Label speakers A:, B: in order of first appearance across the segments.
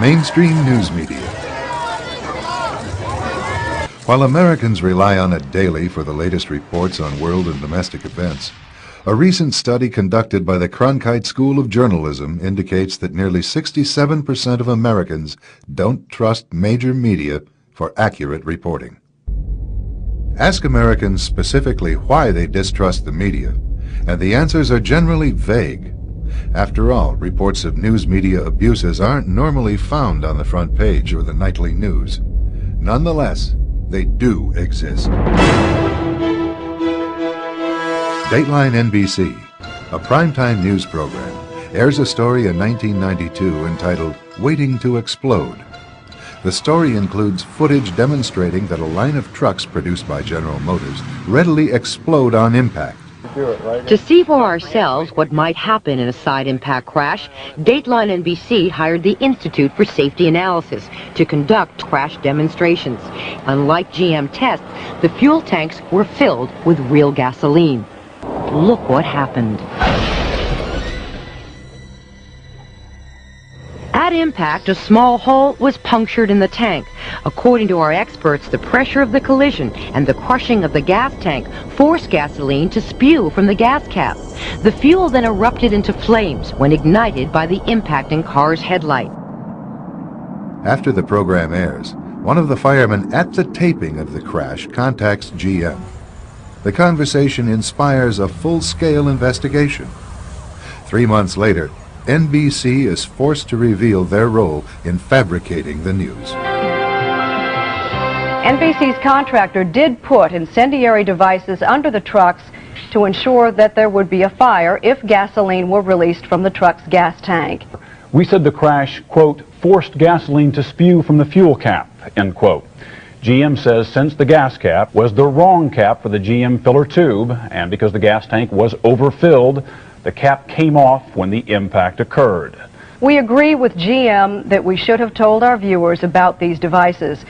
A: Mainstream news media. While Americans rely on it daily for the latest reports on world and domestic events, a recent study conducted by the Cronkite School of Journalism indicates that nearly 67% of Americans don't trust major media for accurate reporting. Ask Americans specifically why they distrust the media, and the answers are generally vague. After all, reports of news media abuses aren't normally found on the front page or the nightly news. Nonetheless, they do exist. Dateline NBC, a primetime news program, airs a story in 1992 entitled Waiting to Explode. The story includes footage demonstrating that a line of trucks produced by General Motors readily explode on impact.
B: To see for ourselves what might happen in a side impact crash, Dateline NBC hired the Institute for Safety Analysis to conduct crash demonstrations. Unlike GM tests, the fuel tanks were filled with real gasoline. Look what happened. At impact, a small hole was punctured in the tank. According to our experts, the pressure of the collision and the crushing of the gas tank forced gasoline to spew from the gas cap. The fuel then erupted into flames when ignited by the impacting car's headlight.
A: After the program airs, one of the firemen at the taping of the crash contacts GM. The conversation inspires a full-scale investigation. 3 months later, NBC is forced to reveal their role in fabricating the news.
C: NBC's contractor did put incendiary devices under the trucks to ensure that there would be a fire if gasoline were released from the truck's gas tank.
D: We said the crash, quote, forced gasoline to spew from the fuel cap, end quote. GM says since the gas cap was the wrong cap for the GM filler tube, and because the gas tank was overfilled, the cap came off when the impact occurred.
C: We agree with GM that we should have told our viewers about these devices.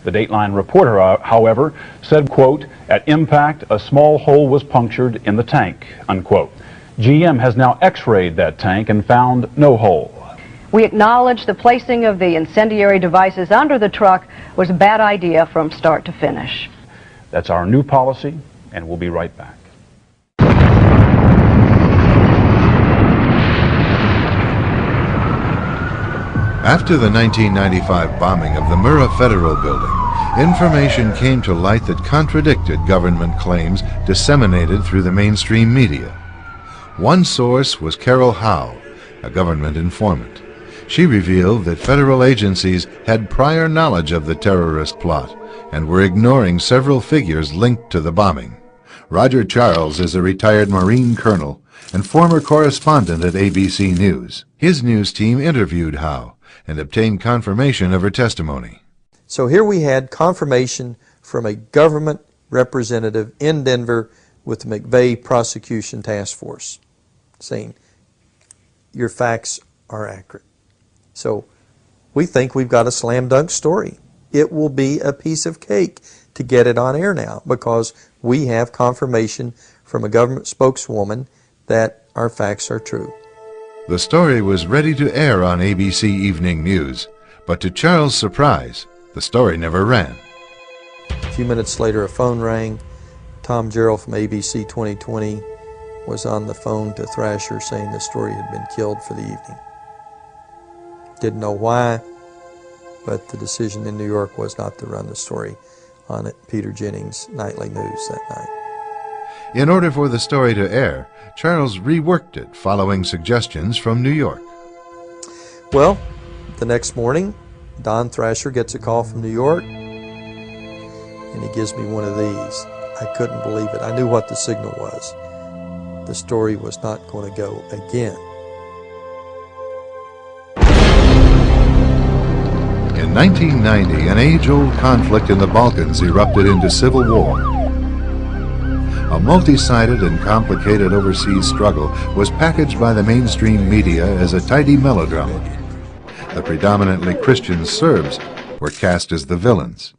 D: The Dateline reporter, however, said, quote, at impact, a small hole was punctured in the tank, unquote. GM has now x-rayed that tank and found no hole.
C: We acknowledge the placing of the incendiary devices under the truck was a bad idea from start to finish.
D: That's our new policy, and we'll be right back.
A: After the 1995 bombing of the Murrah Federal Building, information came to light that contradicted government claims disseminated through the mainstream media. One source was Carol Howe, a government informant. She revealed that federal agencies had prior knowledge of the terrorist plot and were ignoring several figures linked to the bombing. Roger Charles is a retired Marine colonel and former correspondent at ABC News. His news team interviewed Howe and obtained confirmation of her testimony.
E: So here we had confirmation from a government representative in Denver with the McVeigh Prosecution Task Force saying, your facts are accurate. So we think we've got a slam dunk story. It will be a piece of cake to get it on air now because we have confirmation from a government spokeswoman that our facts are true.
A: The story was ready to air on ABC Evening News, but to Charles' surprise, the story never ran.
E: A few minutes later, a phone rang. Tom Gerald from ABC 2020 was on the phone to Thrasher saying the story had been killed for the evening. Didn't know why, but the decision in New York was not to run the story on Peter Jennings' nightly news that night.
A: In order for the story to air, Charles reworked it following suggestions from New York.
E: Well, the next morning, Don Thrasher gets a call from New York, and he gives me one of these. I couldn't believe it. I knew what the signal was. The story was not going to go again.
A: In 1990, an age-old conflict in the Balkans erupted into civil war. A multi-sided and complicated overseas struggle was packaged by the mainstream media as a tidy melodrama. The predominantly Christian Serbs were cast as the villains.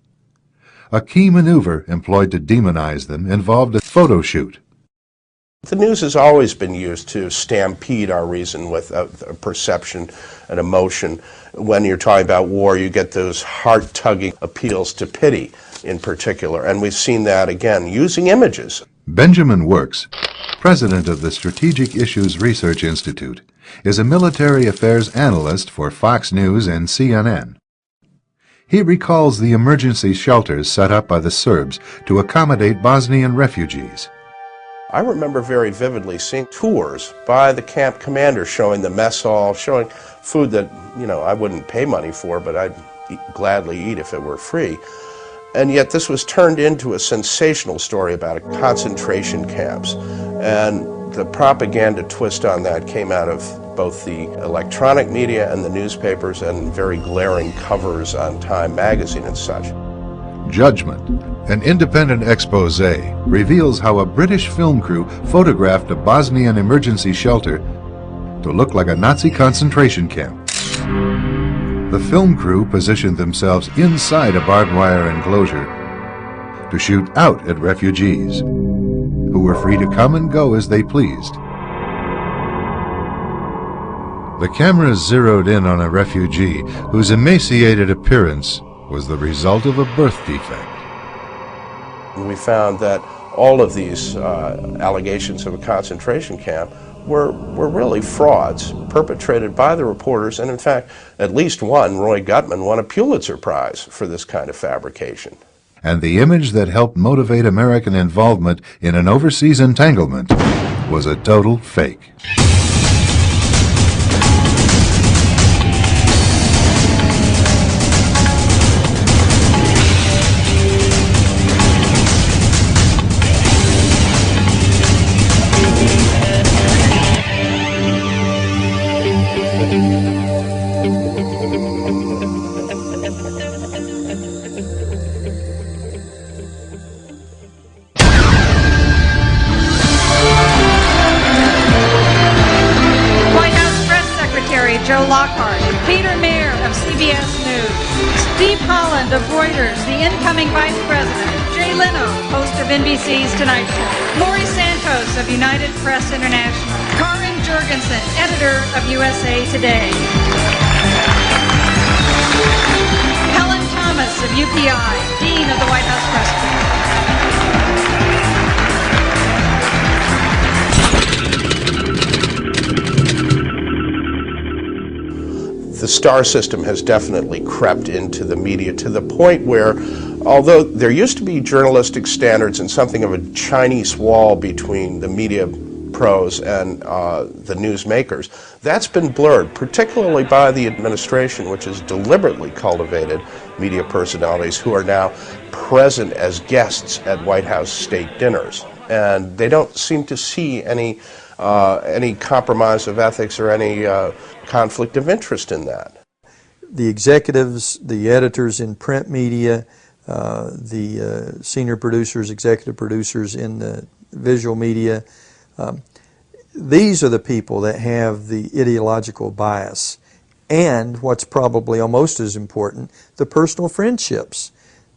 A: A key maneuver employed to demonize them involved a photo shoot.
F: The news has always been used to stampede our reason with perception and emotion. When you're talking about war, you get those heart-tugging appeals to pity in particular, and we've seen that again using images.
A: Benjamin Works, president of the Strategic Issues Research Institute, is a military affairs analyst for Fox News and CNN. He recalls the emergency shelters set up by the Serbs to accommodate Bosnian refugees.
F: I remember very vividly seeing tours by the camp commander showing the mess hall, showing food that, I wouldn't pay money for, but I'd gladly eat if it were free. And yet this was turned into a sensational story about concentration camps. And the propaganda twist on that came out of both the electronic media and the newspapers, and very glaring covers on Time magazine and such.
A: Judgment, an independent expose, reveals how a British film crew photographed a Bosnian emergency shelter to look like a Nazi concentration camp. The film crew positioned themselves inside a barbed wire enclosure to shoot out at refugees, who were free to come and go as they pleased. The cameras zeroed in on a refugee whose emaciated appearance was the result of a birth defect.
F: We found that all of these allegations of a concentration camp were really frauds perpetrated by the reporters, and in fact, at least one, Roy Gutman, won a Pulitzer Prize for this kind of fabrication.
A: And the image that helped motivate American involvement in an overseas entanglement was a total fake.
G: Joe Lockhart, Peter Mayer of CBS News, Steve Holland of Reuters, the incoming Vice President, Jay Leno, host of NBC's Tonight Show, Lori Santos of United Press International, Karin Jurgensen, editor of USA Today, Helen Thomas of UPI, Dean of the White House Press Corps.
F: The star system has definitely crept into the media to the point where, although there used to be journalistic standards and something of a Chinese wall between the media pros and the newsmakers, that's been blurred, particularly by the administration, which has deliberately cultivated media personalities who are now present as guests at White House state dinners. And they don't seem to see any compromise of ethics or any conflict of interest in that.
E: The executives, the editors in print media, the senior producers, executive producers in the visual media, these are the people that have the ideological bias, and what's probably almost as important, the personal friendships.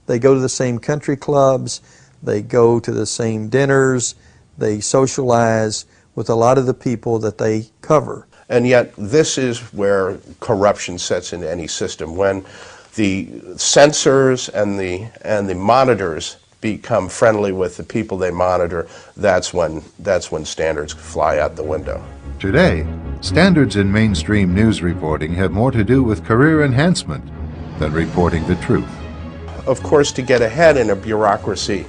E: They go to the same country clubs, they go to the same dinners, they socialize with a lot of the people that they cover.
F: And yet this is where corruption sets into any system. When the censors and the monitors become friendly with the people they monitor, that's when standards fly out the window.
A: Today, standards in mainstream news reporting have more to do with career enhancement than reporting the truth.
F: Of course, to get ahead in a bureaucracy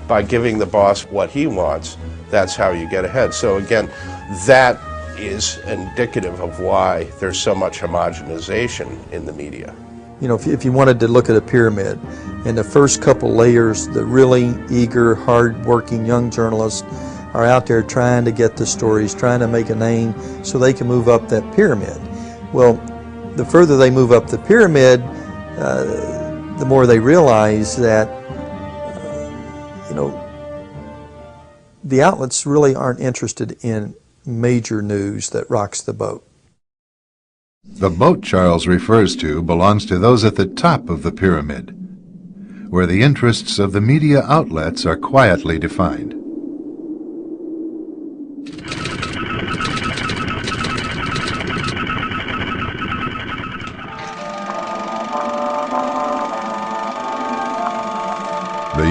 F: by giving the boss what he wants, that's how you get ahead. So again, that is indicative of why there's so much homogenization in the media.
E: You know, if you wanted to look at a pyramid, in the first couple layers, the really eager, hard-working young journalists are out there trying to get the stories, trying to make a name so they can move up that pyramid. Well, the further they move up the pyramid, the more they realize that, the outlets really aren't interested in major news that rocks the boat.
A: The boat Charles refers to belongs to those at the top of the pyramid, where the interests of the media outlets are quietly defined.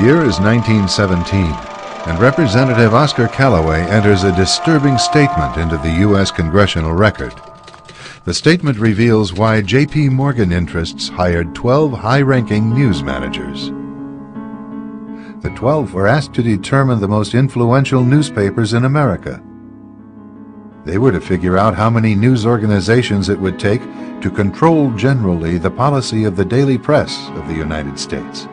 A: The year is 1917, and Representative Oscar Callaway enters a disturbing statement into the U.S. Congressional Record. The statement reveals why J.P. Morgan interests hired 12 high-ranking news managers. The 12 were asked to determine the most influential newspapers in America. They were to figure out how many news organizations it would take to control generally the policy of the daily press of the United States.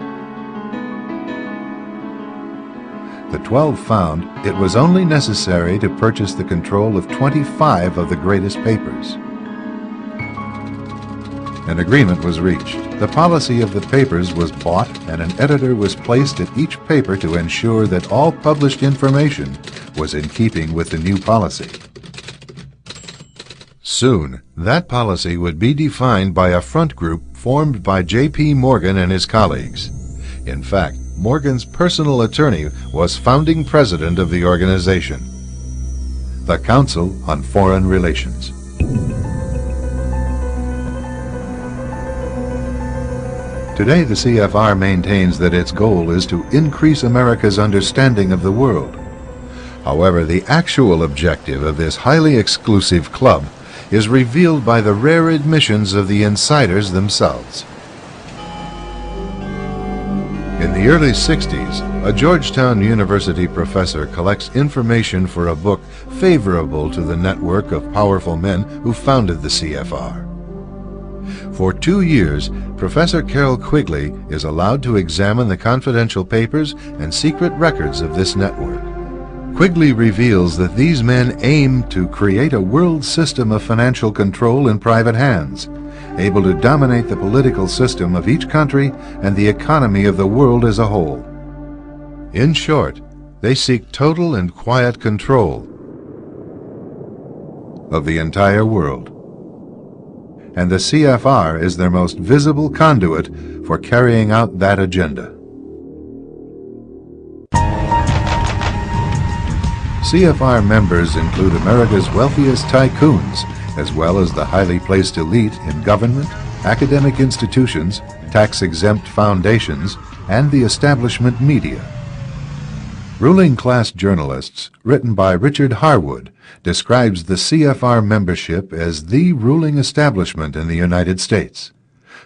A: The 12 found it was only necessary to purchase the control of 25 of the greatest papers. An agreement was reached. The policy of the papers was bought, and an editor was placed at each paper to ensure that all published information was in keeping with the new policy. Soon, that policy would be defined by a front group formed by J.P. Morgan and his colleagues. In fact, Morgan's personal attorney was founding president of the organization, the Council on Foreign Relations. Today, the CFR maintains that its goal is to increase America's understanding of the world. However, the actual objective of this highly exclusive club is revealed by the rare admissions of the insiders themselves. In the early 60s, a Georgetown University professor collects information for a book favorable to the network of powerful men who founded the CFR. For 2 years, Professor Carroll Quigley is allowed to examine the confidential papers and secret records of this network. Quigley reveals that these men aim to create a world system of financial control in private hands, able to dominate the political system of each country and the economy of the world as a whole. In short, they seek total and quiet control of the entire world. And the CFR is their most visible conduit for carrying out that agenda. CFR members include America's wealthiest tycoons, as well as the highly placed elite in government, academic institutions, tax-exempt foundations, and the establishment media. Ruling Class Journalists, written by Richard Harwood, describes the CFR membership as the ruling establishment in the United States.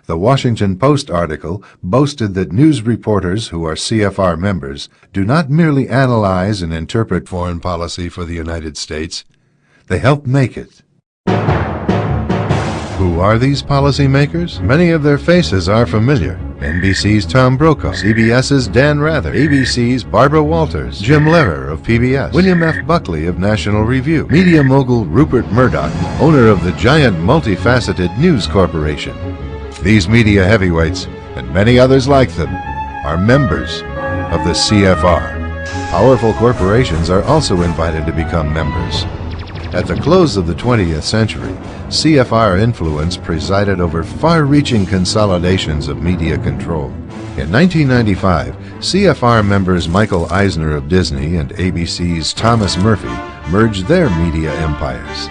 A: The Washington Post article boasted that news reporters who are CFR members do not merely analyze and interpret foreign policy for the United States, they help make it. Who are these policymakers? Many of their faces are familiar. NBC's Tom Brokaw, CBS's Dan Rather, ABC's Barbara Walters, Jim Lehrer of PBS, William F. Buckley of National Review, media mogul Rupert Murdoch, owner of the giant multifaceted News Corporation. These media heavyweights, and many others like them, are members of the CFR. Powerful corporations are also invited to become members. At the close of the 20th century, CFR influence presided over far-reaching consolidations of media control. In 1995, CFR members Michael Eisner of Disney and ABC's Thomas Murphy merged their media empires.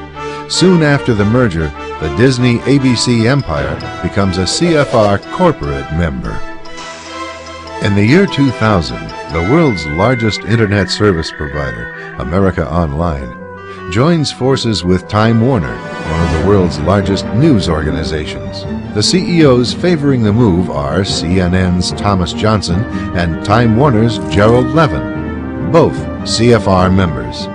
A: Soon after the merger, the Disney-ABC empire becomes a CFR corporate member. In the year 2000, the world's largest internet service provider, America Online, joins forces with Time Warner, one of the world's largest news organizations. The CEOs favoring the move are CNN's Thomas Johnson and Time Warner's Gerald Levin, both CFR members.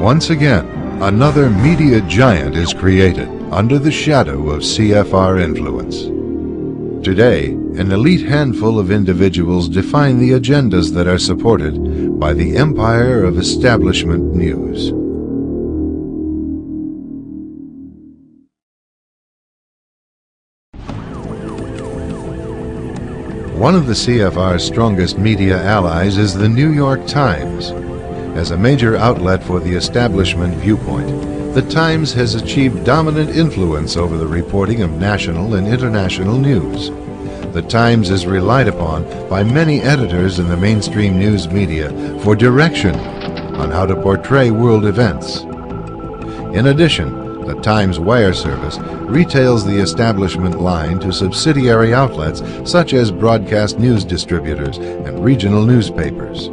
A: Once again, another media giant is created under the shadow of CFR influence. Today, an elite handful of individuals define the agendas that are supported by the empire of establishment news. One of the CFR's strongest media allies is the New York Times. As a major outlet for the establishment viewpoint, the Times has achieved dominant influence over the reporting of national and international news. The Times is relied upon by many editors in the mainstream news media for direction on how to portray world events. In addition, The Times Wire Service retails the establishment line to subsidiary outlets such as broadcast news distributors and regional newspapers.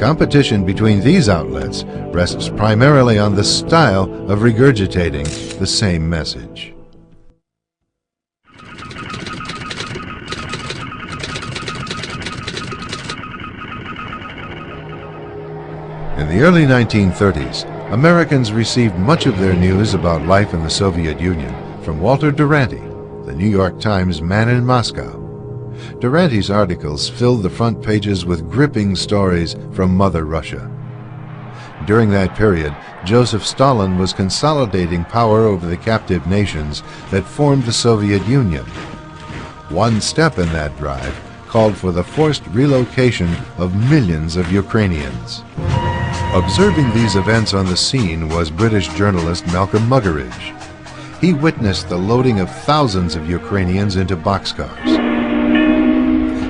A: Competition between these outlets rests primarily on the style of regurgitating the same message. In the early 1930s, Americans received much of their news about life in the Soviet Union from Walter Duranty, the New York Times man in Moscow. Duranty's articles filled the front pages with gripping stories from Mother Russia. During that period, Joseph Stalin was consolidating power over the captive nations that formed the Soviet Union. One step in that drive called for the forced relocation of millions of Ukrainians. Observing these events on the scene was British journalist Malcolm Muggeridge. He witnessed the loading of thousands of Ukrainians into boxcars.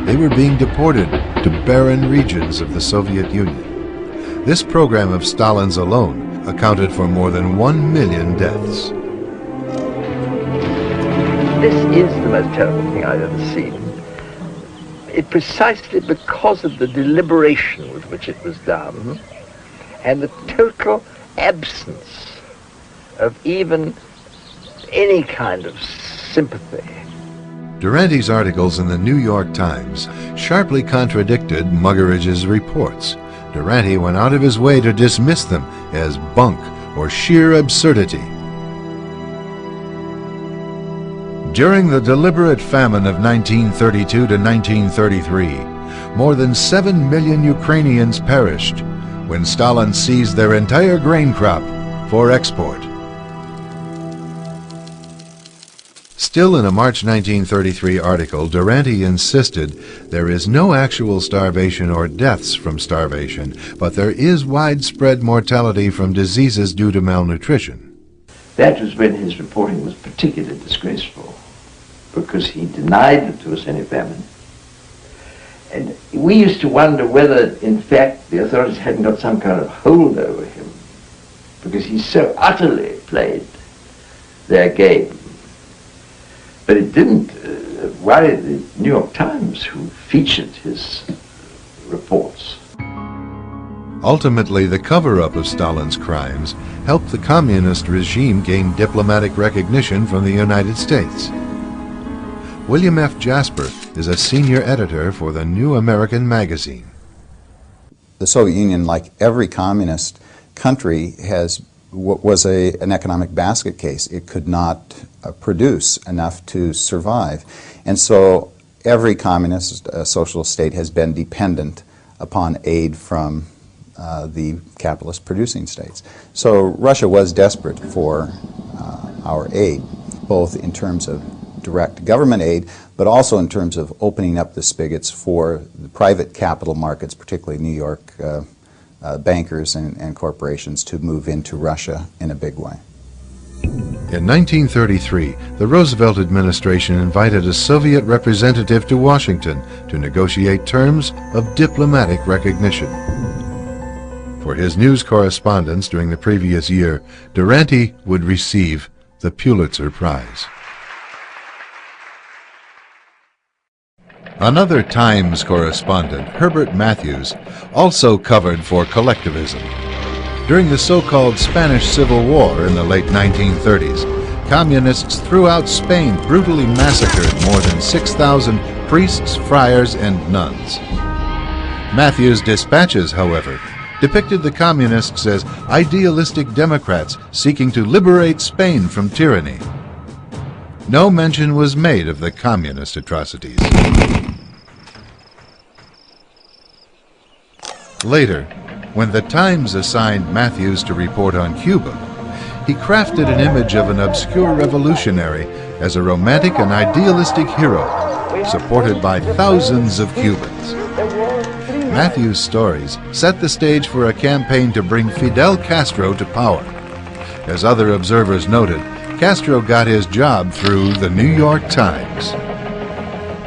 A: They were being deported to barren regions of the Soviet Union. This program of Stalin's alone accounted for more than 1 million deaths.
H: This is the most terrible thing I've ever seen. Precisely because of the deliberation with which it was done, and the total absence of even any kind of sympathy.
A: Duranty's articles in the New York Times sharply contradicted Muggeridge's reports. Duranty went out of his way to dismiss them as bunk or sheer absurdity. During the deliberate famine of 1932 to 1933, more than 7 million Ukrainians perished when Stalin seized their entire grain crop for export. Still in a March 1933 article, Duranty insisted there is no actual starvation or deaths from starvation, but there is widespread mortality from diseases due to malnutrition.
H: That was when his reporting was particularly disgraceful, because he denied that there was any famine. And we used to wonder whether, in fact, the authorities hadn't got some kind of hold over him, because he so utterly played their game. But it didn't worry the New York Times, who featured his reports.
A: Ultimately, the cover-up of Stalin's crimes helped the communist regime gain diplomatic recognition from the United States. William F. Jasper is a senior editor for the New American Magazine.
I: The Soviet Union, like every communist country, was an economic basket case. It could not produce enough to survive. And so every communist socialist state has been dependent upon aid from the capitalist producing states. So Russia was desperate for our aid, both in terms of direct government aid, but also in terms of opening up the spigots for the private capital markets, particularly New York bankers and corporations, to move into Russia in a big way.
A: In 1933, the Roosevelt administration invited a Soviet representative to Washington to negotiate terms of diplomatic recognition. For his news correspondence during the previous year, Duranty would receive the Pulitzer Prize. Another Times correspondent, Herbert Matthews, also covered for collectivism. During the so-called Spanish Civil War in the late 1930s, communists throughout Spain brutally massacred more than 6,000 priests, friars, and nuns. Matthews' dispatches, however, depicted the communists as idealistic Democrats seeking to liberate Spain from tyranny. No mention was made of the communist atrocities. Later, when the Times assigned Matthews to report on Cuba, he crafted an image of an obscure revolutionary as a romantic and idealistic hero, supported by thousands of Cubans. Matthews' stories set the stage for a campaign to bring Fidel Castro to power. As other observers noted, Castro got his job through the New York Times.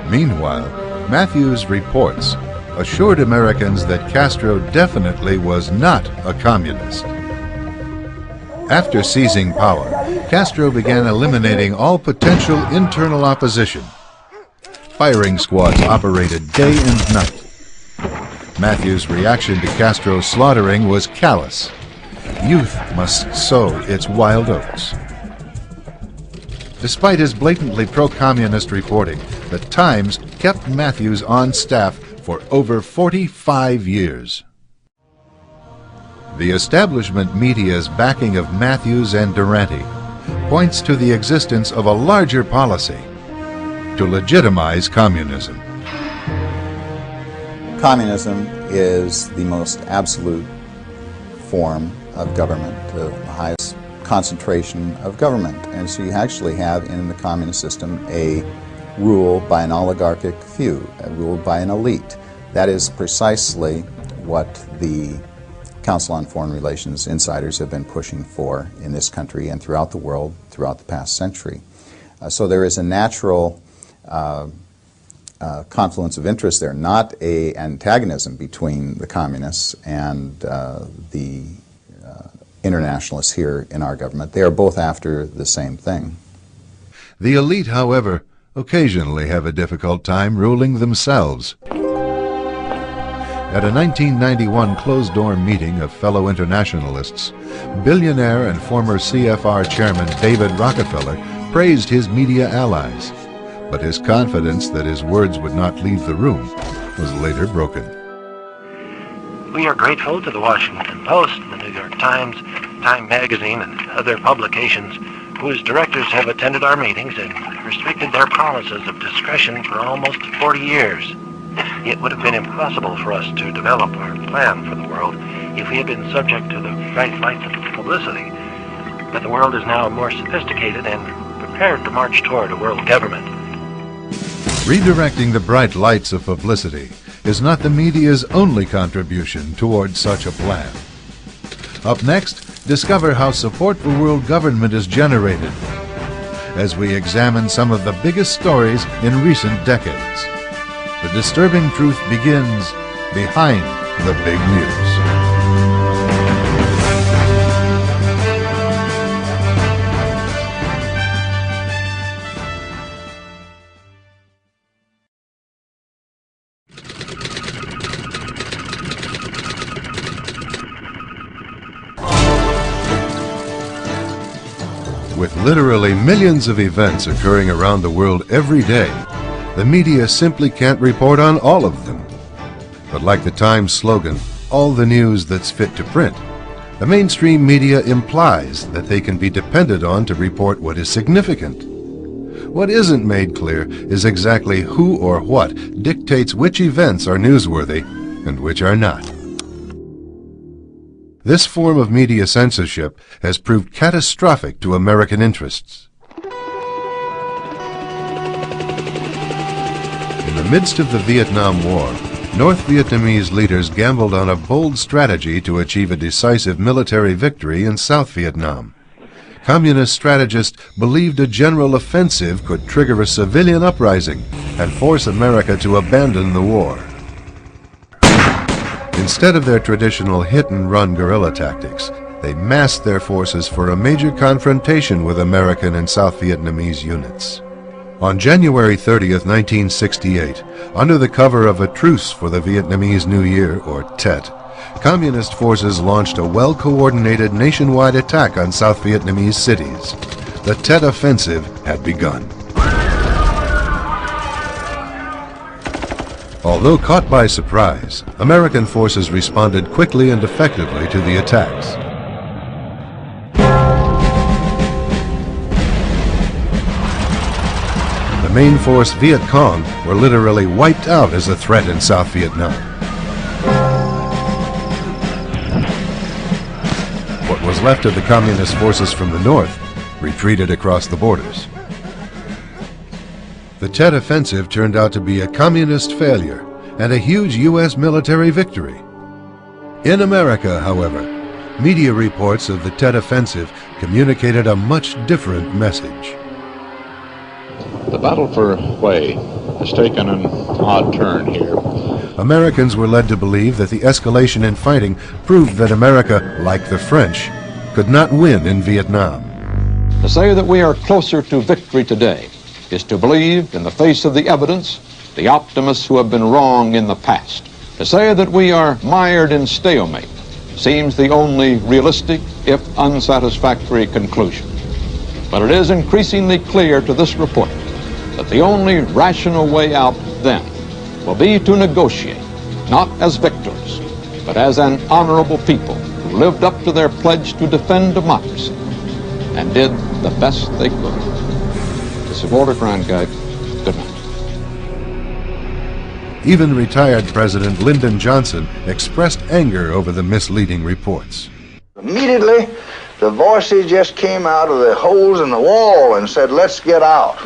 A: Meanwhile, Matthews' reports assured Americans that Castro definitely was not a communist. After seizing power, Castro began eliminating all potential internal opposition. Firing squads operated day and night. Matthews' reaction to Castro's slaughtering was callous. Youth must sow its wild oats. Despite his blatantly pro-communist reporting, the Times kept Matthews on staff for over 45 years. The establishment media's backing of Matthews and Durante points to the existence of a larger policy to legitimize communism.
I: Communism is the most absolute form of government, the highest concentration of government. And so you actually have in the communist system a rule by an oligarchic few, a rule by an elite. That is precisely what the Council on Foreign Relations insiders have been pushing for in this country and throughout the world throughout the past century. So there is a natural confluence of interest there, not an antagonism between the communists and the internationalists here in our government. They are both after the same thing.
A: The elite, however, occasionally have a difficult time ruling themselves. At a 1991 closed-door meeting of fellow internationalists, billionaire and former CFR chairman David Rockefeller praised his media allies, but his confidence that his words would not leave the room was later broken.
J: We are grateful to the Washington Post, the New York Times, Time Magazine, and other publications whose directors have attended our meetings and restricted their promises of discretion for almost 40 years. It would have been impossible for us to develop our plan for the world if we had been subject to the bright lights of publicity. But the world is now more sophisticated and prepared to march toward a world government.
A: Redirecting the bright lights of publicity is not the media's only contribution towards such a plan. Up next, discover how support for world government is generated as we examine some of the biggest stories in recent decades. The disturbing truth begins behind the big news. With literally millions of events occurring around the world every day, the media simply can't report on all of them. But like the Times slogan, all the news that's fit to print, the mainstream media implies that they can be depended on to report what is significant. What isn't made clear is exactly who or what dictates which events are newsworthy and which are not. This form of media censorship has proved catastrophic to American interests. In the midst of the Vietnam War, North Vietnamese leaders gambled on a bold strategy to achieve a decisive military victory in South Vietnam. Communist strategists believed a general offensive could trigger a civilian uprising and force America to abandon the war. Instead of their traditional hit-and-run guerrilla tactics, they massed their forces for a major confrontation with American and South Vietnamese units. On January 30th, 1968, under the cover of a truce for the Vietnamese New Year, or Tet, Communist forces launched a well-coordinated nationwide attack on South Vietnamese cities. The Tet Offensive had begun. Although caught by surprise, American forces responded quickly and effectively to the attacks. The main force Viet Cong were literally wiped out as a threat in South Vietnam. What was left of the communist forces from the north retreated across the borders. The Tet Offensive turned out to be a communist failure and a huge U.S. military victory. In America, however, media reports of the Tet Offensive communicated a much different message.
K: The battle for Hue has taken an odd turn here.
A: Americans were led to believe that the escalation in fighting proved that America, like the French, could not win in Vietnam.
K: To say that we are closer to victory today is to believe, in the face of the evidence, the optimists who have been wrong in the past. To say that we are mired in stalemate seems the only realistic, if unsatisfactory, conclusion. But it is increasingly clear to this report that the only rational way out then will be to negotiate, not as victors, but as an honorable people who lived up to their pledge to defend democracy and did the best they could. This is Walter Cronkite. Good night.
A: Even retired President Lyndon Johnson expressed anger over the misleading reports.
L: Immediately, the voices just came out of the holes in the wall and said, let's get out.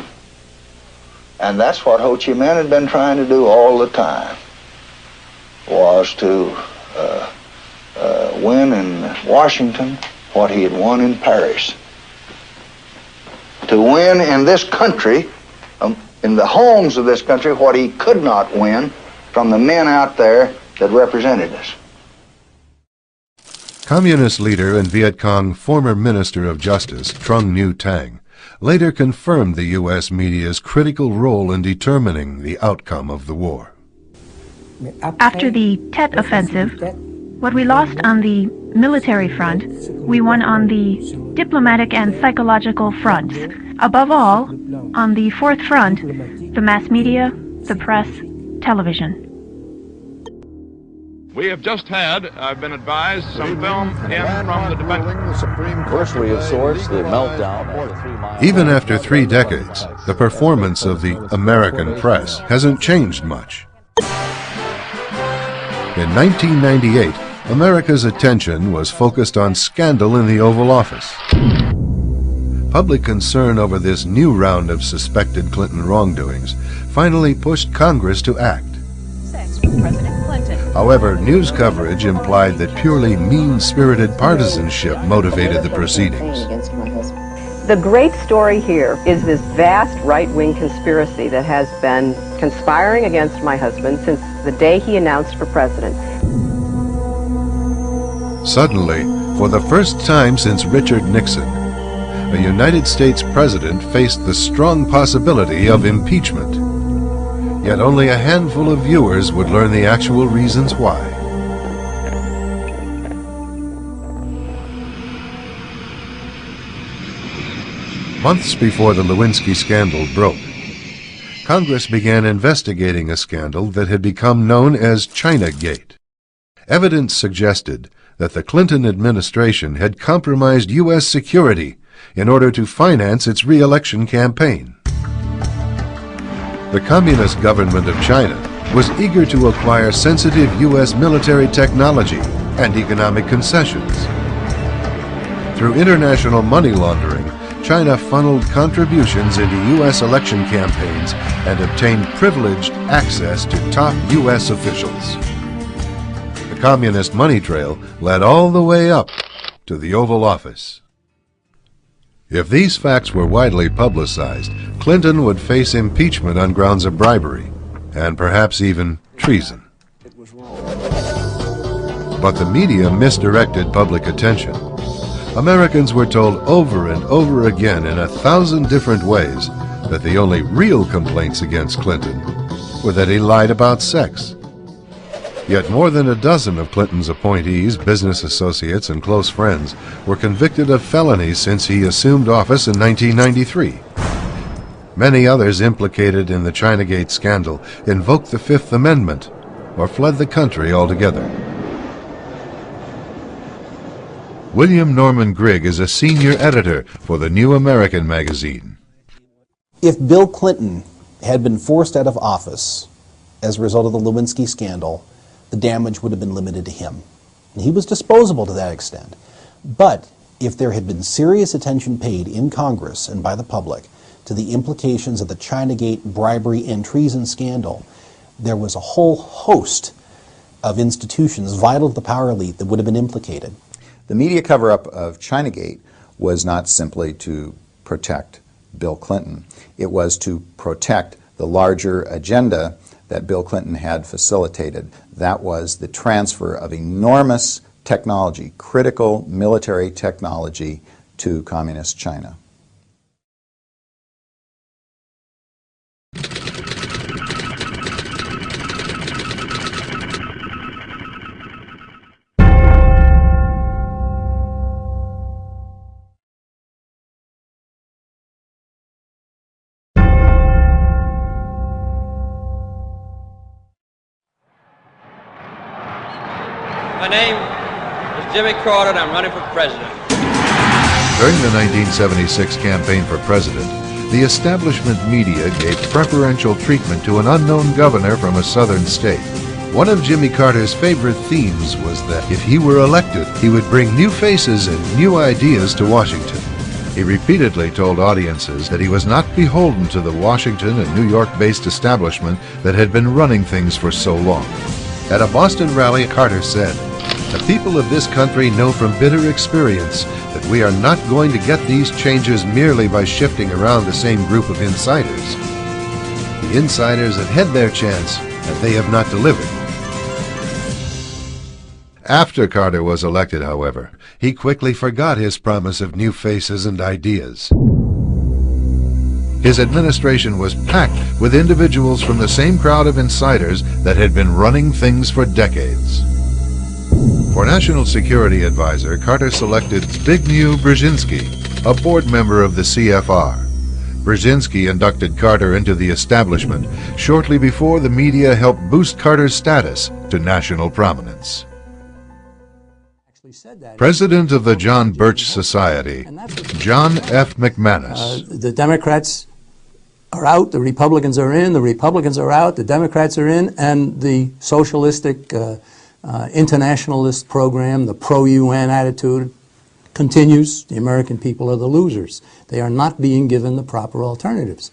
L: And that's what Ho Chi Minh had been trying to do all the time, was to win in Washington what he had won in Paris. To win in this country, in the homes of this country, what he could not win from the men out there that represented us.
A: Communist leader and Viet Cong former Minister of Justice Trung Nhu Tang later confirmed the U.S. media's critical role in determining the outcome of the war.
M: After the Tet Offensive, what we lost on the military front, we won on the diplomatic and psychological fronts. Above all, on the fourth front, the mass media, the press, television.
K: We have just had, I've been advised, some film in from the defense.
N: First, we have sourced the meltdown.
A: Even after 3 decades, the performance of the American press hasn't changed much. In 1998, America's attention was focused on scandal in the Oval Office. Public concern over this new round of suspected Clinton wrongdoings finally pushed Congress to act. However, news coverage implied that purely mean-spirited partisanship motivated the proceedings.
C: The great story here is this vast right-wing conspiracy that has been conspiring against my husband since the day he announced for president.
A: Suddenly, for the first time since Richard Nixon, a United States president faced the strong possibility of impeachment. Yet only a handful of viewers would learn the actual reasons why. Months before the Lewinsky scandal broke, Congress began investigating a scandal that had become known as Chinagate. Evidence suggested that the Clinton administration had compromised U.S. security in order to finance its re-election campaign. The Communist government of China was eager to acquire sensitive U.S. military technology and economic concessions. Through international money laundering, China funneled contributions into U.S. election campaigns and obtained privileged access to top U.S. officials. The communist money trail led all the way up to the Oval Office. If these facts were widely publicized, Clinton would face impeachment on grounds of bribery, and perhaps even treason. But the media misdirected public attention. Americans were told over and over again in 1,000 different ways that the only real complaints against Clinton were that he lied about sex. Yet more than a dozen of Clinton's appointees, business associates, and close friends were convicted of felonies since he assumed office in 1993. Many others implicated in the Chinagate scandal invoked the Fifth Amendment or fled the country altogether. William Norman Grigg is a senior editor for the New American magazine.
O: If Bill Clinton had been forced out of office as a result of the Lewinsky scandal, the damage would have been limited to him. And he was disposable to that extent. But if there had been serious attention paid in Congress and by the public to the implications of the Chinagate bribery and treason scandal, there was a whole host of institutions vital to the power elite that would have been implicated.
I: The media cover-up of Chinagate was not simply to protect Bill Clinton. It was to protect the larger agenda that Bill Clinton had facilitated. That was the transfer of enormous technology, critical military technology, to Communist China.
P: My name is Jimmy Carter, and I'm running for president.
A: During the 1976 campaign for president, the establishment media gave preferential treatment to an unknown governor from a southern state. One of Jimmy Carter's favorite themes was that if he were elected, he would bring new faces and new ideas to Washington. He repeatedly told audiences that he was not beholden to the Washington and New York-based establishment that had been running things for so long. At a Boston rally, Carter said, "The people of this country know from bitter experience that we are not going to get these changes merely by shifting around the same group of insiders. The insiders have had their chance, and they have not delivered." After Carter was elected, however, he quickly forgot his promise of new faces and ideas. His administration was packed with individuals from the same crowd of insiders that had been running things for decades. For National Security Advisor, Carter selected Zbigniew Brzezinski, a board member of the CFR. Brzezinski inducted Carter into the establishment shortly before the media helped boost Carter's status to national prominence. President of the John Birch Society, John F. McManus.
Q: The Democrats are out, the Republicans are in, the Republicans are out, the Democrats are in, and the socialistic internationalist program, the pro-UN attitude, continues. The American people are the losers. They are not being given the proper alternatives.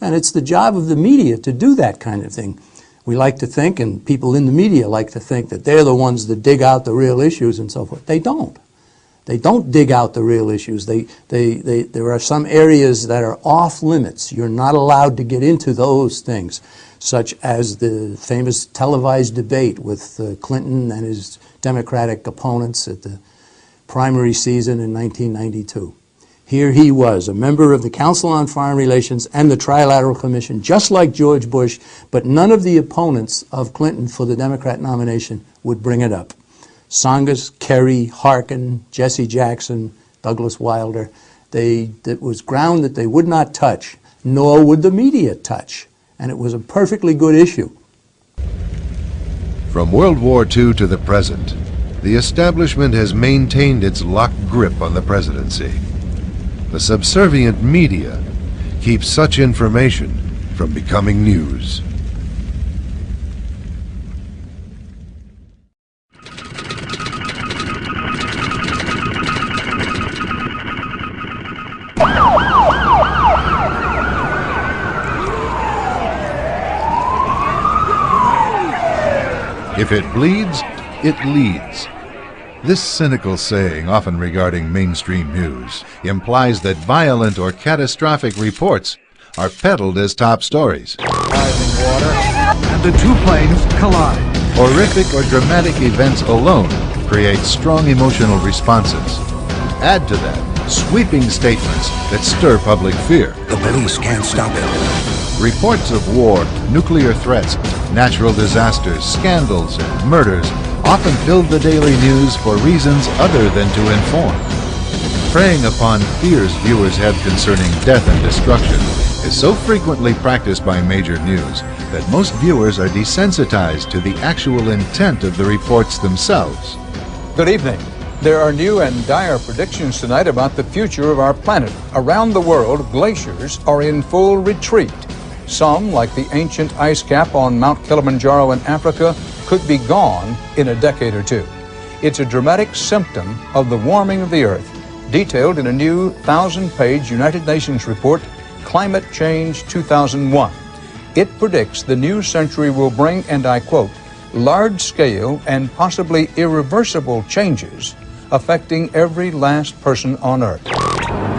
Q: And it's the job of the media to do that kind of thing. We like to think, and people in the media like to think, that they're the ones that dig out the real issues and so forth. They don't. They don't dig out the real issues. There are some areas that are off limits. You're not allowed to get into those things, such as the famous televised debate with Clinton and his Democratic opponents at the primary season in 1992. Here he was, a member of the Council on Foreign Relations and the Trilateral Commission, just like George Bush, but none of the opponents of Clinton for the Democrat nomination would bring it up. Tsongas, Kerry, Harkin, Jesse Jackson, Douglas Wilder, it was ground that they would not touch, nor would the media touch. And it was a perfectly good issue.
A: From World War II to the present, the establishment has maintained its locked grip on the presidency. The subservient media keeps such information from becoming news. If it bleeds, it leads. This cynical saying, often regarding mainstream news, implies that violent or catastrophic reports are peddled as top stories.
R: Rising water, and the two planes collide.
A: Horrific or dramatic events alone create strong emotional responses. Add to that sweeping statements that stir public fear.
R: The police can't stop it.
A: Reports of war, nuclear threats, natural disasters, scandals, and murders often filled the daily news for reasons other than to inform. Preying upon fears viewers have concerning death and destruction is so frequently practiced by major news that most viewers are desensitized to the actual intent of the reports themselves.
S: Good evening. There are new and dire predictions tonight about the future of our planet. Around the world, glaciers are in full retreat. Some, like the ancient ice cap on Mount Kilimanjaro in Africa, could be gone in a decade or two. It's a dramatic symptom of the warming of the Earth, detailed in a new 1,000-page United Nations report, Climate Change 2001. It predicts the new century will bring, and I quote, large-scale and possibly irreversible changes affecting every last person on Earth.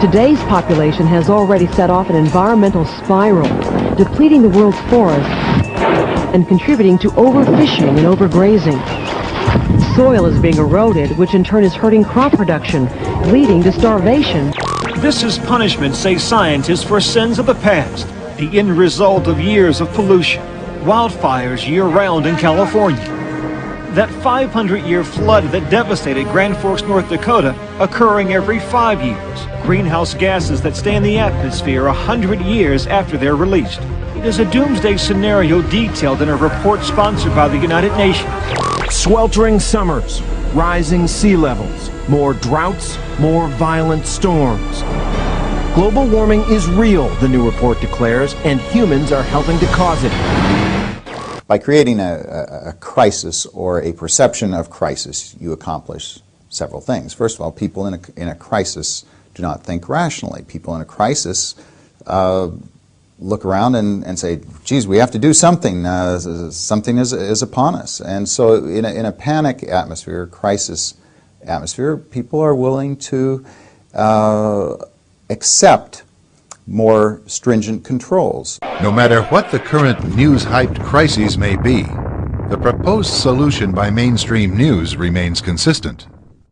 T: Today's population has already set off an environmental spiral, depleting the world's forests and contributing to overfishing and overgrazing. Soil is being eroded, which in turn is hurting crop production, leading to starvation.
U: This is punishment, say scientists, for sins of the past, the end result of years of pollution, wildfires year-round in California. That 500-year flood that devastated Grand Forks, North Dakota, occurring every 5 years. Greenhouse gases that stay in the atmosphere 100 years after they're released. It is a doomsday scenario detailed in a report sponsored by the United Nations.
V: Sweltering summers, rising sea levels, more droughts, more violent storms. Global warming is real, the new report declares, and humans are helping to cause it.
I: By creating a crisis or a perception of crisis, you accomplish several things. First of all, people in a crisis do not think rationally. People in a crisis look around and say, geez, we have to do something. Something is upon us. And so in a panic atmosphere, crisis atmosphere, people are willing to accept more stringent controls.
A: No matter what the current news-hyped crises may be, the proposed solution by mainstream news remains consistent.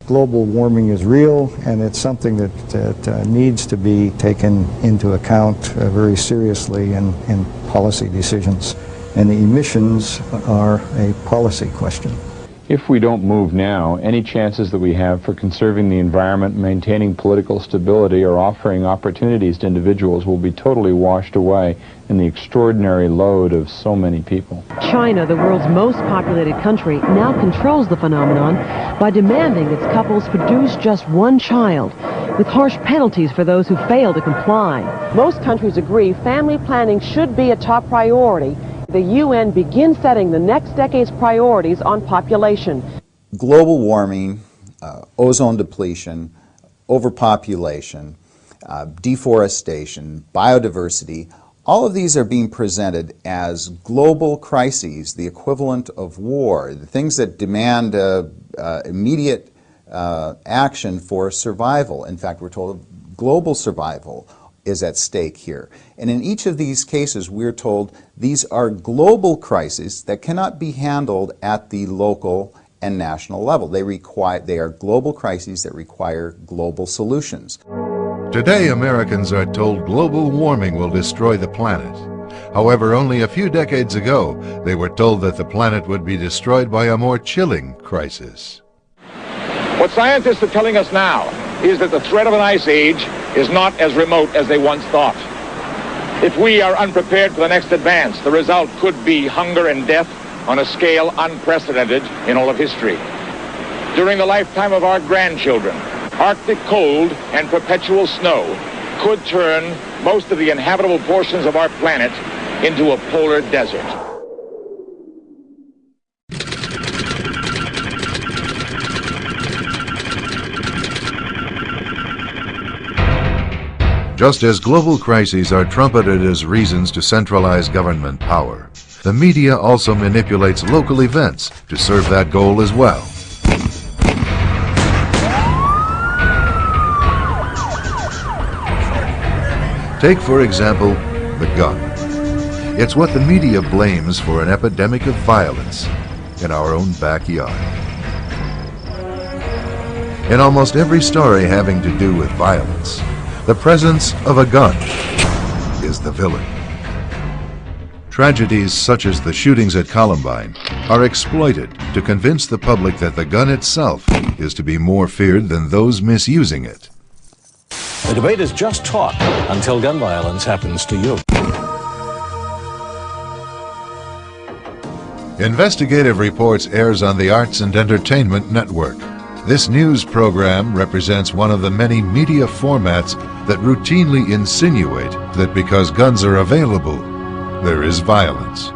W: Global warming is real, and it's something that needs to be taken into account very seriously in policy decisions. And the emissions are a policy question.
X: If we don't move now, any chances that we have for conserving the environment, maintaining political stability, or offering opportunities to individuals will be totally washed away in the extraordinary load of so many people.
T: China, the world's most populated country, now controls the phenomenon by demanding its couples produce just one child, with harsh penalties for those who fail to comply. Most countries agree family planning should be a top priority. The UN begins setting the next decade's priorities on population.
I: Global warming, ozone depletion, overpopulation, deforestation, biodiversity, all of these are being presented as global crises, the equivalent of war, the things that demand immediate action for survival. In fact, we're told global survival is at stake here. And in each of these cases, we're told these are global crises that cannot be handled at the local and national level. They are global crises that require global solutions.
A: Today, Americans are told global warming will destroy the planet. However, only a few decades ago, they were told that the planet would be destroyed by a more chilling crisis.
K: What scientists are telling us now is that the threat of an ice age is not as remote as they once thought. If we are unprepared for the next advance, the result could be hunger and death on a scale unprecedented in all of history. During the lifetime of our grandchildren, Arctic cold and perpetual snow could turn most of the inhabitable portions of our planet into a polar desert.
A: Just as global crises are trumpeted as reasons to centralize government power, the media also manipulates local events to serve that goal as well. Take, for example, the gun. It's what the media blames for an epidemic of violence in our own backyard. In almost every story having to do with violence, the presence of a gun is the villain. Tragedies such as the shootings at Columbine are exploited to convince the public that the gun itself is to be more feared than those misusing it.
N: The debate is just talk until gun violence happens to you.
A: Investigative Reports airs on the Arts and Entertainment Network. This news program represents one of the many media formats that routinely insinuate that because guns are available, there is violence.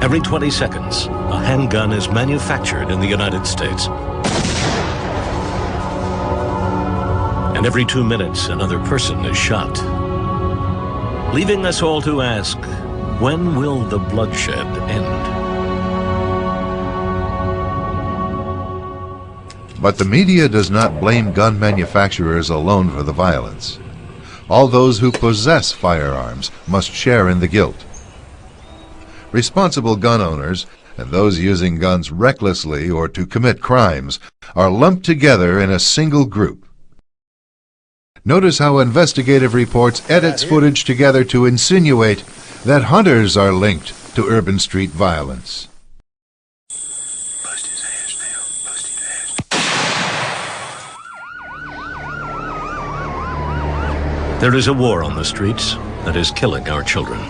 Y: Every 20 seconds, a handgun is manufactured in the United States. And every 2 minutes, another person is shot. Leaving us all to ask, when will the bloodshed end?
A: But the media does not blame gun manufacturers alone for the violence. All those who possess firearms must share in the guilt. Responsible gun owners and those using guns recklessly or to commit crimes are lumped together in a single group. Notice how investigative reports edits footage together to insinuate that hunters are linked to urban street violence.
Y: There is a war on the streets that is killing our children.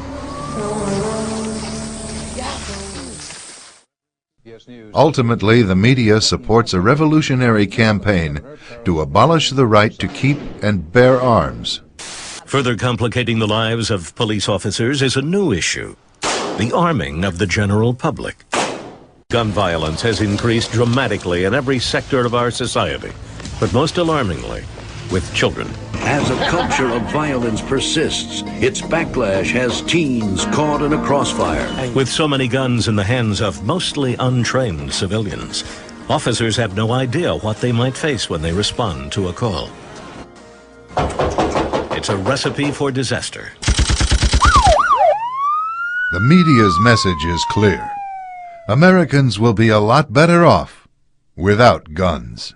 A: Ultimately, the media supports a revolutionary campaign to abolish the right to keep and bear arms.
Y: Further complicating the lives of police officers is a new issue: the arming of the general public. Gun violence has increased dramatically in every sector of our society, but most alarmingly, with children.
B: As a culture of violence persists, its backlash has teens caught in a crossfire.
Y: With so many guns in the hands of mostly untrained civilians, officers have no idea what they might face when they respond to a call. It's a recipe for disaster.
A: The media's message is clear. Americans will be a lot better off without guns.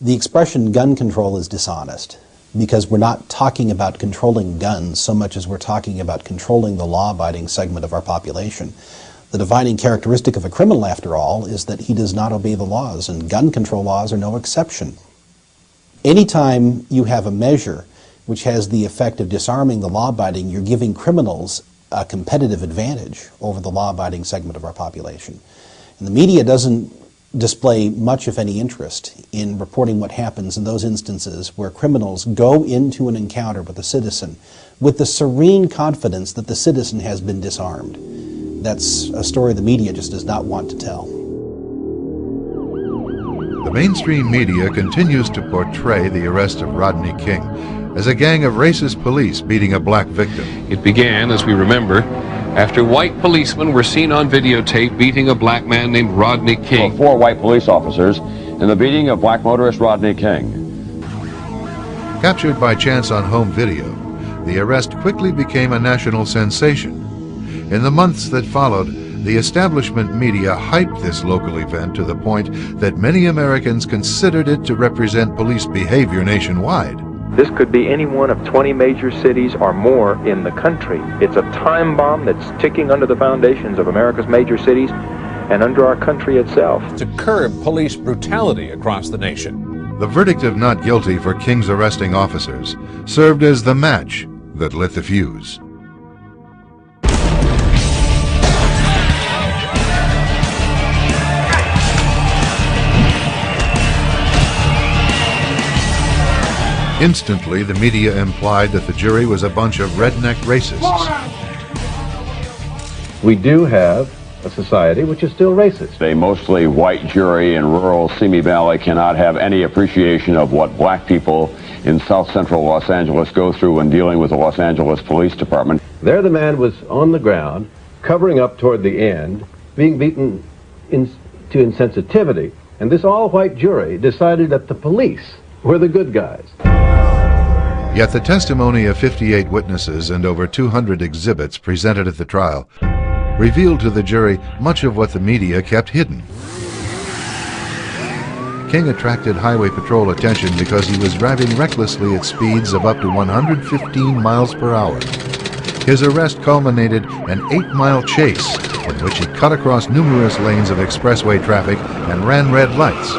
O: The expression gun control is dishonest because we're not talking about controlling guns so much as we're talking about controlling the law-abiding segment of our population. The defining characteristic of a criminal, after all, is that he does not obey the laws, and gun control laws are no exception. Anytime you have a measure which has the effect of disarming the law-abiding, you're giving criminals a competitive advantage over the law-abiding segment of our population. And the media doesn't display much, if any, interest in reporting what happens in those instances where criminals go into an encounter with a citizen with the serene confidence that the citizen has been disarmed. That's a story the media just does not want to tell.
A: The mainstream media continues to portray the arrest of Rodney King as a gang of racist police beating a black victim.
D: It began, as we remember, after white policemen were seen on videotape beating a black man named Rodney King.
E: 4 white police officers in the beating of black motorist Rodney King.
A: Captured by chance on home video, the arrest quickly became a national sensation. In the months that followed, the establishment media hyped this local event to the point that many Americans considered it to represent police behavior nationwide.
F: This could be any one of 20 major cities or more in the country. It's a time bomb that's ticking under the foundations of America's major cities and under our country itself.
K: To curb police brutality across the nation.
A: The verdict of not guilty for King's arresting officers served as the match that lit the fuse. Instantly, the media implied that the jury was a bunch of redneck racists.
E: We do have a society which is still racist. A mostly white jury in rural Simi Valley cannot have any appreciation of what black people in south central Los Angeles go through when dealing with the Los Angeles Police Department.
F: There the man was on the ground, covering up toward the end, being beaten to insensitivity, and this all-white jury decided that the police were the good guys.
A: Yet the testimony of 58 witnesses and over 200 exhibits presented at the trial revealed to the jury much of what the media kept hidden. King attracted highway patrol attention because he was driving recklessly at speeds of up to 115 miles per hour. His arrest culminated an 8-mile chase in which he cut across numerous lanes of expressway traffic and ran red lights.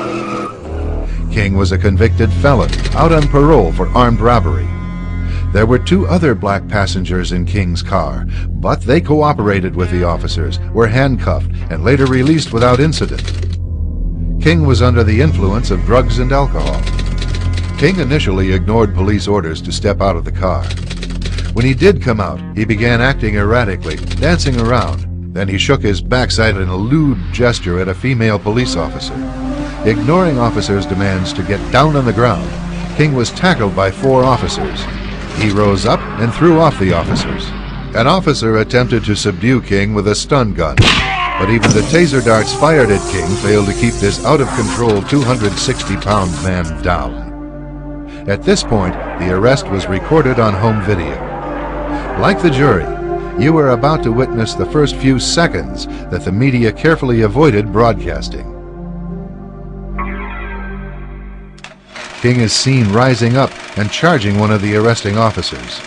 A: King was a convicted felon, out on parole for armed robbery. There were 2 other black passengers in King's car, but they cooperated with the officers, were handcuffed, and later released without incident. King was under the influence of drugs and alcohol. King initially ignored police orders to step out of the car. When he did come out, he began acting erratically, dancing around. Then he shook his backside in a lewd gesture at a female police officer. Ignoring officers' demands to get down on the ground, King was tackled by 4 officers. He rose up and threw off the officers. An officer attempted to subdue King with a stun gun, but even the taser darts fired at King failed to keep this out-of-control 260-pound man down. At this point, the arrest was recorded on home video. Like the jury, you are about to witness the first few seconds that the media carefully avoided broadcasting. King is seen rising up and charging one of the arresting officers.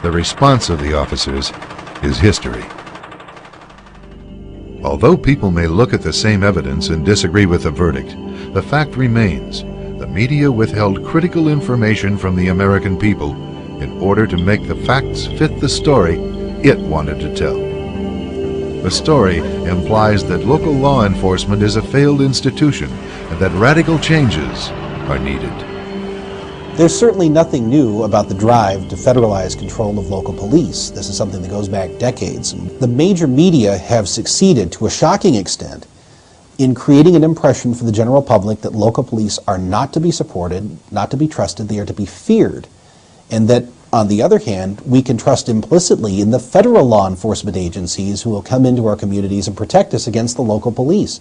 A: The response of the officers is history. Although people may look at the same evidence and disagree with the verdict, the fact remains: the media withheld critical information from the American people in order to make the facts fit the story it wanted to tell. The story implies that local law enforcement is a failed institution and that radical changes are needed.
O: There's certainly nothing new about the drive to federalize control of local police. This is something that goes back decades. The major media have succeeded to a shocking extent in creating an impression for the general public that local police are not to be supported, not to be trusted, they are to be feared. And that, on the other hand, we can trust implicitly in the federal law enforcement agencies who will come into our communities and protect us against the local police.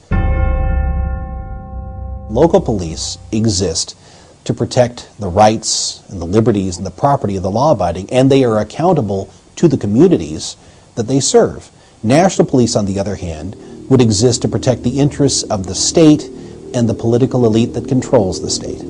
O: Local police exist to protect the rights and the liberties and the property of the law-abiding, and they are accountable to the communities that they serve. National police, on the other hand, would exist to protect the interests of the state and the political elite that controls the state.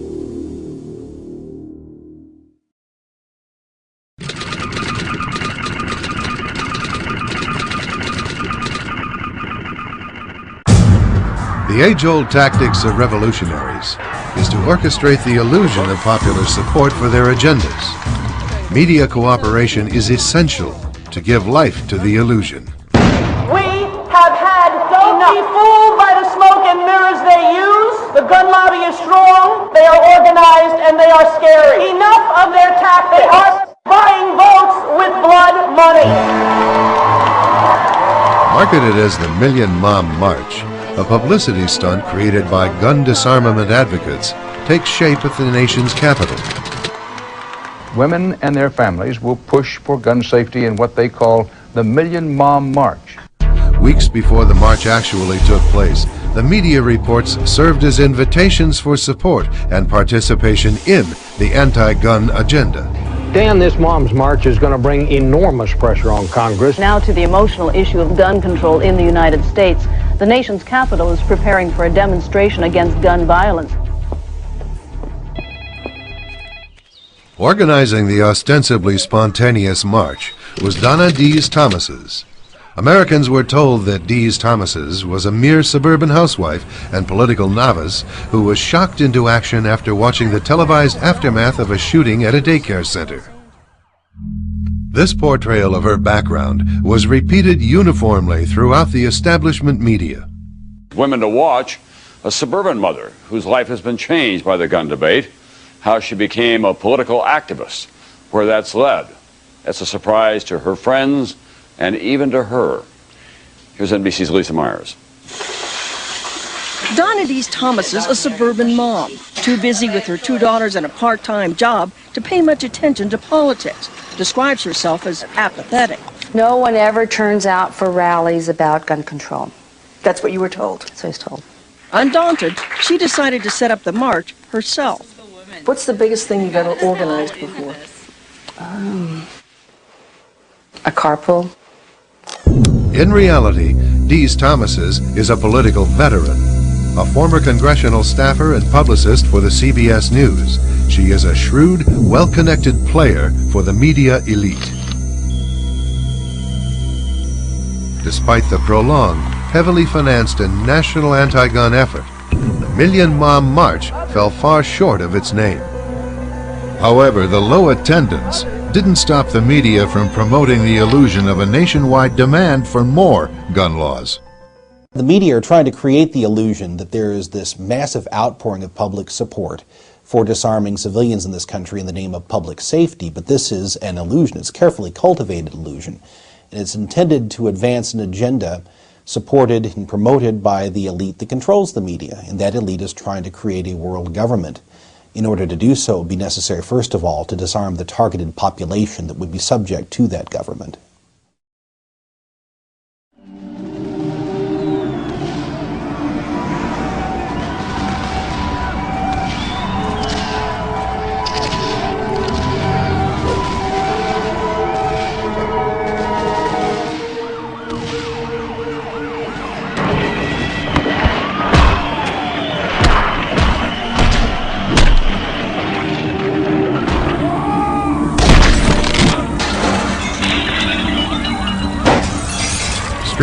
A: The age-old tactics of revolutionaries is to orchestrate the illusion of popular support for their agendas. Media cooperation is essential to give life to the illusion.
G: We have had enough. Don't be fooled by the smoke and mirrors they use. The gun lobby is strong, they are organized, and they are scary. Enough of their tactics. They are buying votes with blood money.
A: Marketed as the Million Mom March, a publicity stunt created by gun disarmament advocates takes shape at the nation's capital.
S: Women and their families will push for gun safety in what they call the Million Mom March.
A: Weeks before the march actually took place, the media reports served as invitations for support and participation in the anti-gun agenda.
H: Dan, this Mom's March is going to bring enormous pressure on Congress.
J: Now to the emotional issue of gun control in the United States. The nation's capital is preparing for a demonstration against gun violence.
A: Organizing the ostensibly spontaneous march was Donna Dees Thomas's. Americans were told that Dees Thomas's was a mere suburban housewife and political novice who was shocked into action after watching the televised aftermath of a shooting at a daycare center. This portrayal of her background was repeated uniformly throughout the establishment media.
E: Women to watch: a suburban mother whose life has been changed by the gun debate, how she became a political activist, where that's led. That's a surprise to her friends and even to her. Here's NBC's Lisa Myers.
L: Donna Dees Thomas is a suburban mom, too busy with her 2 daughters and a part-time job to pay much attention to politics. Describes herself as apathetic.
M: No one ever turns out for rallies about gun control.
L: That's what you were told?
M: That's what I was told.
L: Undaunted, she decided to set up the march herself. What's the biggest thing you've ever organized before?
M: A carpool.
A: In reality, Dees Thomas's is a political veteran. A former congressional staffer and publicist for the CBS News, she is a shrewd, well-connected player for the media elite. Despite the prolonged, heavily financed and national anti-gun effort, the Million Mom March fell far short of its name. However, the low attendance didn't stop the media from promoting the illusion of a nationwide demand for more gun laws.
O: The media are trying to create the illusion that there is this massive outpouring of public support for disarming civilians in this country in the name of public safety, but this is an illusion. It's a carefully cultivated illusion, and it's intended to advance an agenda supported and promoted by the elite that controls the media, and that elite is trying to create a world government. In order to do so, it would be necessary, first of all, to disarm the targeted population that would be subject to that government.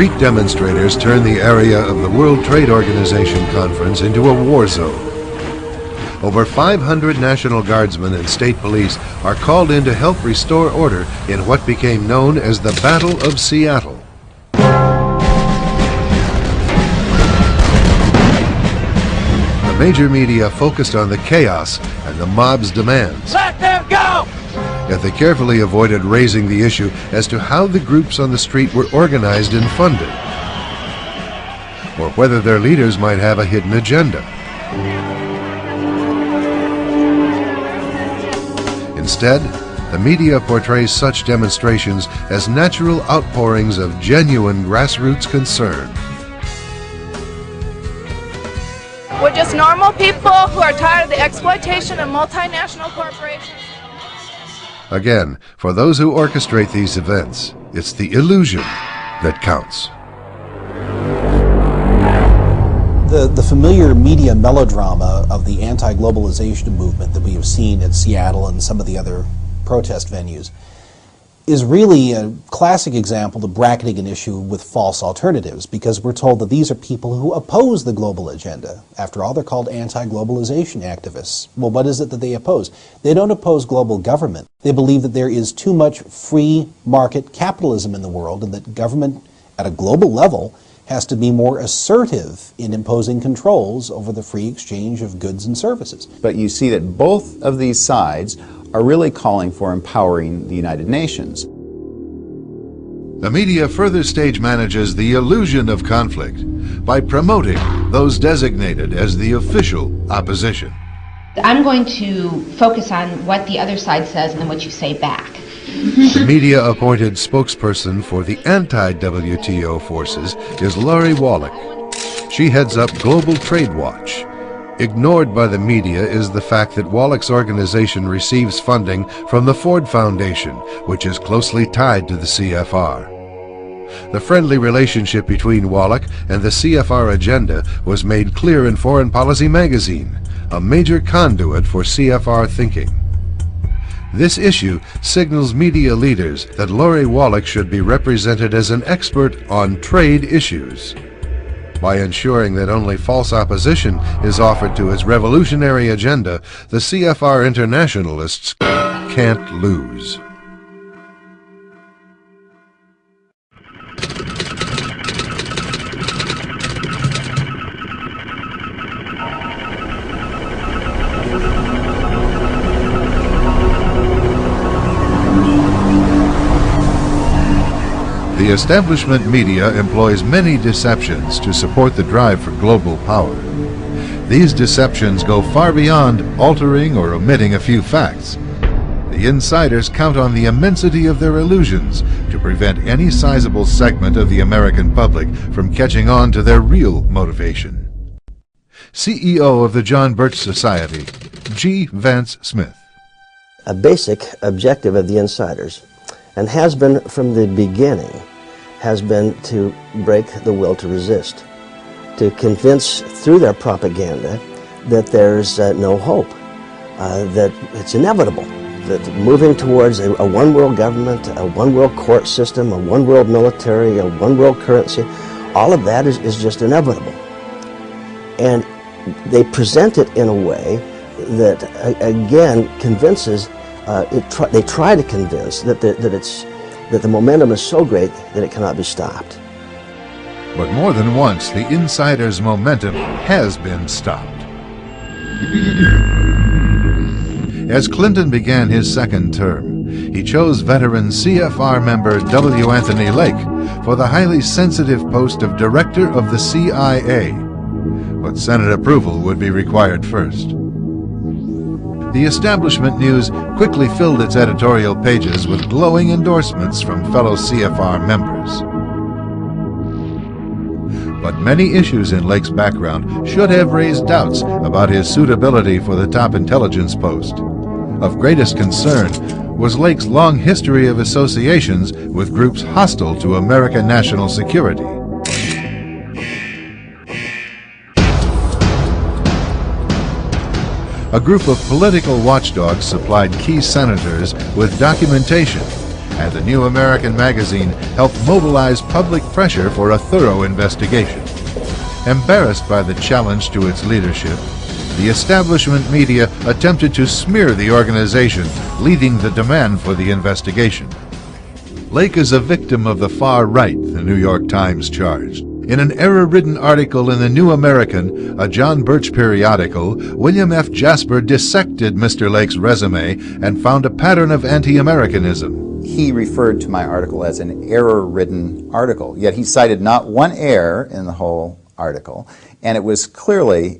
A: street demonstrators turned the area of the World Trade Organization conference into a war zone. Over 500 National Guardsmen and state police are called in to help restore order in what became known as the Battle of Seattle. The major media focused on the chaos and the mob's demands.
G: Let them go!
A: Yet they carefully avoided raising the issue as to how the groups on the street were organized and funded, or whether their leaders might have a hidden agenda. Instead, the media portrays such demonstrations as natural outpourings of genuine grassroots concern.
C: We're just normal people who are tired of the exploitation of multinational corporations.
A: Again, for those who orchestrate these events, it's the illusion that counts.
O: The familiar media melodrama of the anti-globalization movement that we have seen in Seattle and some of the other protest venues is really a classic example of bracketing an issue with false alternatives, because we're told that these are people who oppose the global agenda. After all, they're called anti-globalization activists. Well, what is it that they oppose? They don't oppose global government. They believe that there is too much free market capitalism in the world, and that government at a global level has to be more assertive in imposing controls over the free exchange of goods and services.
I: But you see that both of these sides are really calling for empowering the United Nations.
A: The media further stage manages the illusion of conflict by promoting those designated as the official opposition.
P: I'm going to focus on what the other side says and then what you say back.
A: The media-appointed spokesperson for the anti-WTO forces is Lori Wallach. She heads up Global Trade Watch. Ignored by the media is the fact that Wallach's organization receives funding from the Ford Foundation, which is closely tied to the CFR. The friendly relationship between Wallach and the CFR agenda was made clear in Foreign Policy magazine, a major conduit for CFR thinking. This issue signals media leaders that Lori Wallach should be represented as an expert on trade issues. By ensuring that only false opposition is offered to its revolutionary agenda, the CFR internationalists can't lose. The establishment media employs many deceptions to support the drive for global power. These deceptions go far beyond altering or omitting a few facts. The insiders count on the immensity of their illusions to prevent any sizable segment of the American public from catching on to their real motivation. CEO of the John Birch Society, G. Vance Smith.
Q: A basic objective of the insiders, and has been from the beginning, has been to break the will to resist, to convince through their propaganda that there's no hope, that it's inevitable, that moving towards a one-world government, a one-world court system, a one-world military, a one-world currency, all of that is just inevitable. And they present it in a way that, again, convinces, they try to convince that the momentum is so great that it cannot be stopped.
A: But more than once, the insiders' momentum has been stopped. As Clinton began his second term, he chose veteran CFR member W. Anthony Lake for the highly sensitive post of Director of the CIA. But Senate approval would be required first. The establishment news quickly filled its editorial pages with glowing endorsements from fellow CFR members. But many issues in Lake's background should have raised doubts about his suitability for the top intelligence post. Of greatest concern was Lake's long history of associations with groups hostile to American national security. A group of political watchdogs supplied key senators with documentation and the New American magazine helped mobilize public pressure for a thorough investigation. Embarrassed by the challenge to its leadership, the establishment media attempted to smear the organization, leading the demand for the investigation. Lake is a victim of the far right, the New York Times charged. In an error-ridden article in the New American, a John Birch periodical, William F. Jasper dissected Mr. Lake's resume and found a pattern of anti-Americanism.
I: He referred to my article as an error-ridden article, yet he cited not one error in the whole article, and it was clearly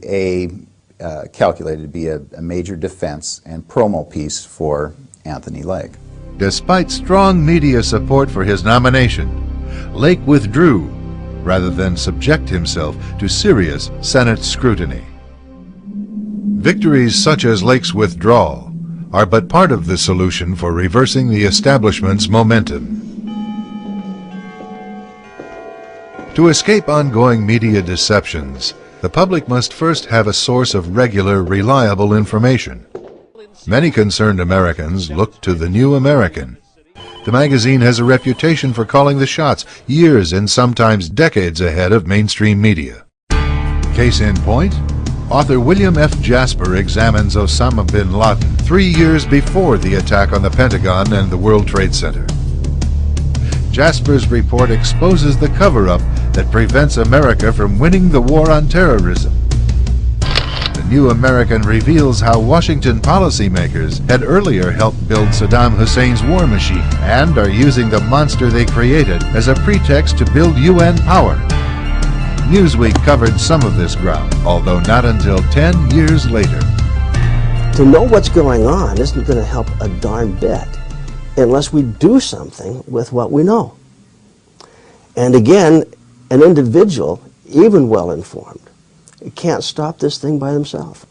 I: calculated to be a major defense and promo piece for Anthony Lake.
A: Despite strong media support for his nomination, Lake withdrew rather than subject himself to serious Senate scrutiny. Victories such as Lake's withdrawal are but part of the solution for reversing the establishment's momentum. To escape ongoing media deceptions, the public must first have a source of regular, reliable information. Many concerned Americans look to the New American. The magazine has a reputation for calling the shots years and sometimes decades ahead of mainstream media. Case in point, author William F. Jasper examines Osama bin Laden 3 years before the attack on the Pentagon and the World Trade Center. Jasper's report exposes the cover-up that prevents America from winning the war on terrorism. The New American reveals how Washington policymakers had earlier helped build Saddam Hussein's war machine and are using the monster they created as a pretext to build UN power. Newsweek covered some of this ground, although not until 10 years later.
Q: To know what's going on isn't going to help a darn bit unless we do something with what we know. And again, an individual, even well-informed, can't stop this thing by themselves.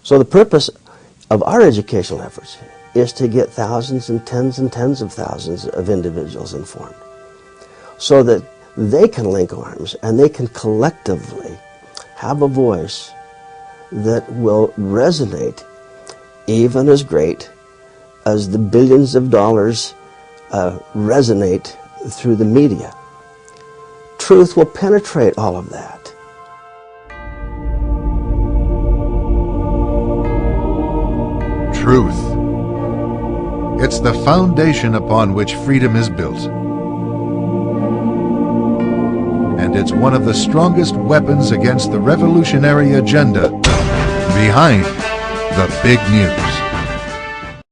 Q: So the purpose of our educational efforts is to get thousands and tens of thousands of individuals informed so that they can link arms and they can collectively have a voice that will resonate even as great as the billions of dollars resonate through the media. Truth will penetrate all of that.
A: Truth. It's the foundation upon which freedom is built. And it's one of the strongest weapons against the revolutionary agenda behind the big news.